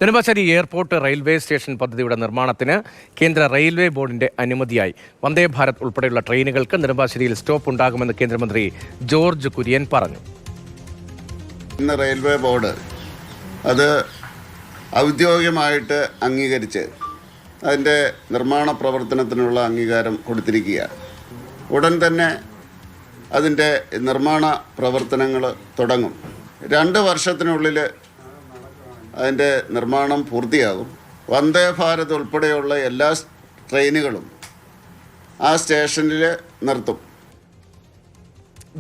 Nedumbassery airport railway station പദ്ധതിയുടെ നിർമ്മാണത്തിന് കേന്ദ്ര റെയിൽവേ ബോർഡിന്റെ അനുമതിയായി. വന്ദേ ഭാരത് ഉൾപ്പെടെയുള്ള ട്രെയിനുകൾക്ക് നെടുമ്പാശ്ശേരിയിൽ സ്റ്റോപ്പ് ഉണ്ടാകുമെന്ന് കേന്ദ്രമന്ത്രി ജോർജ് കുര്യൻ പറഞ്ഞു. ഇന്ന് റെയിൽവേ ബോർഡ് അത് ഔദ്യോഗികമായിട്ട് അംഗീകരിച്ച് അതിൻ്റെ നിർമ്മാണ പ്രവർത്തനത്തിനുള്ള അംഗീകാരം കൊടുത്തിരിക്കുകയാണ്. ഉടൻ തന്നെ അതിൻ്റെ നിർമ്മാണ പ്രവർത്തനങ്ങൾ തുടങ്ങും. 2 വർഷത്തിനുള്ളിൽ അതിൻ്റെ നിർമ്മാണം പൂർത്തിയാകും. വന്ദേ ഭാരത് ഉൾപ്പെടെയുള്ള എല്ലാ ട്രെയിനുകളും ആ സ്റ്റേഷനിൽ നിർത്തും.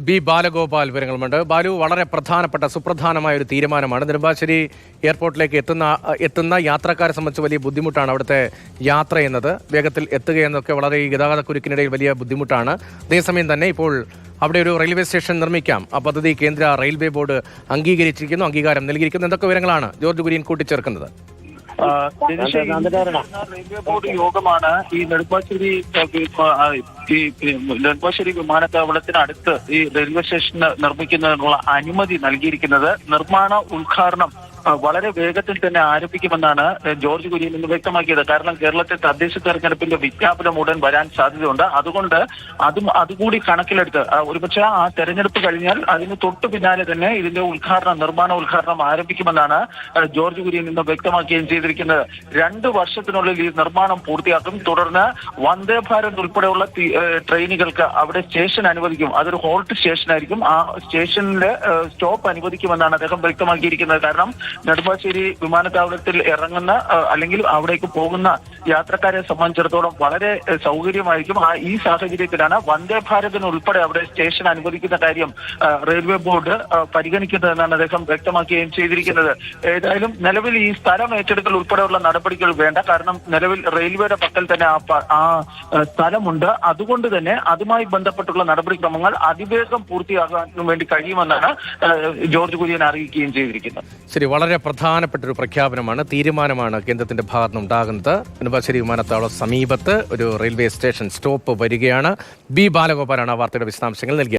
ബി ബാലഗോപാൽ വിവരങ്ങളുമുണ്ട്. ബാലു, വളരെ പ്രധാനപ്പെട്ട സുപ്രധാനമായ ഒരു തീരുമാനമാണ്. നെടുമ്പാശ്ശേരി എയർപോർട്ടിലേക്ക് എത്തുന്ന യാത്രക്കാരെ സംബന്ധിച്ച് വലിയ ബുദ്ധിമുട്ടാണ് അവിടുത്തെ യാത്ര എന്നത്. വേഗത്തിൽ എത്തുകയെന്നൊക്കെ വളരെ ഈ ഗതാഗത കുരുക്കിനിടയിൽ വലിയ ബുദ്ധിമുട്ടാണ്. അതേസമയം തന്നെ ഇപ്പോൾ അവിടെ ഒരു റെയിൽവേ സ്റ്റേഷൻ നിർമ്മിക്കാം. ആ പദ്ധതി കേന്ദ്ര റെയിൽവേ ബോർഡ് അംഗീകരിച്ചിരിക്കുന്നു, അംഗീകാരം നൽകിയിരിക്കുന്നു. എന്തൊക്കെ വിവരങ്ങളാണ് ജോർജ് കുര്യൻ കൂട്ടിച്ചേർക്കുന്നത്? റെയിൽവേ ബോർഡ് യോഗമാണ് ഈ നെടുമ്പാശ്ശേരി വിമാനത്താവളത്തിനടുത്ത് ഈ റെയിൽവേ സ്റ്റേഷൻ നിർമ്മിക്കുന്നതിനുള്ള അനുമതി നൽകിയിരിക്കുന്നത്. നിർമ്മാണ ഉദ്ഘാടനം വളരെ വേഗത്തിൽ തന്നെ ആരംഭിക്കുമെന്നാണ് ജോർജ് കുര്യൻ ഇന്ന് വ്യക്തമാക്കിയത്. കാരണം കേരളത്തെ തദ്ദേശ തെരഞ്ഞെടുപ്പിന്റെ വിജ്ഞാപനം ഉടൻ വരാൻ സാധ്യതയുണ്ട്. അതുകൊണ്ട് അതുകൂടി കണക്കിലെടുത്ത് ഒരുപക്ഷെ ആ തെരഞ്ഞെടുപ്പ് കഴിഞ്ഞാൽ അതിന് തൊട്ടു പിന്നാലെ തന്നെ ഇതിന്റെ നിർമ്മാണ ഉദ്ഘാടനം ആരംഭിക്കുമെന്നാണ് ജോർജ് കുര്യൻ ഇന്ന് വ്യക്തമാക്കുകയും ചെയ്തിരിക്കുന്നത്. 2 വർഷത്തിനുള്ളിൽ ഈ നിർമ്മാണം പൂർത്തിയാക്കും. തുടർന്ന് വന്ദേ ഭാരത് ഉൾപ്പെടെയുള്ള ട്രെയിനുകൾക്ക് അവിടെ സ്റ്റേഷൻ അനുവദിക്കും. അതൊരു ഹോൾട്ട് സ്റ്റേഷനായിരിക്കും. ആ സ്റ്റേഷനിൽ സ്റ്റോപ്പ് അനുവദിക്കുമെന്നാണ് അദ്ദേഹം വ്യക്തമാക്കിയിരിക്കുന്നത്. കാരണം നെടുമ്പാശ്ശേരി വിമാനത്താവളത്തിൽ ഇറങ്ങുന്ന അല്ലെങ്കിൽ അവിടേക്ക് പോകുന്ന യാത്രക്കാരെ സംബന്ധിച്ചിടത്തോളം വളരെ സൗകര്യമായിരിക്കും. ഈ സാഹചര്യത്തിലാണ് വന്ദേ ഭാരതിന് ഉൾപ്പെടെ അവിടെ സ്റ്റേഷൻ അനുവദിക്കുന്ന കാര്യം റെയിൽവേ ബോർഡ് പരിഗണിക്കുന്നതെന്നാണ് അദ്ദേഹം വ്യക്തമാക്കുകയും ചെയ്തിരിക്കുന്നത്. ഏതായാലും നിലവിൽ ഈ സ്ഥലം ഏറ്റെടുക്കൽ ഉൾപ്പെടെയുള്ള നടപടികൾ വേണ്ട. കാരണം നിലവിൽ റെയിൽവേയുടെ പക്കൽ തന്നെ ആ സ്ഥലമുണ്ട്. അതുകൊണ്ട് തന്നെ അതുമായി ബന്ധപ്പെട്ടുള്ള നടപടിക്രമങ്ങൾ അതിവേഗം പൂർത്തിയാകാൻ വേണ്ടി കഴിയുമെന്നാണ് ജോർജ് കുര്യൻ അറിയിക്കുകയും ചെയ്തിരിക്കുന്നത്. ശരി, വളരെ പ്രധാനപ്പെട്ട ഒരു പ്രഖ്യാപനമാണ്, തീരുമാനമാണ് കേന്ദ്രത്തിന്റെ ഭാഗത്തുനിന്ന് ഉണ്ടാകുന്നത്. നെടുമ്പാശ്ശേരി വിമാനത്താവളം സമീപത്ത് ഒരു റെയിൽവേ സ്റ്റേഷൻ സ്റ്റോപ്പ് വരികയാണ്. ബി ബാലഗോപാലാണ് ആ വാർത്തയുടെ വിശദാംശങ്ങൾ നൽകിയത്.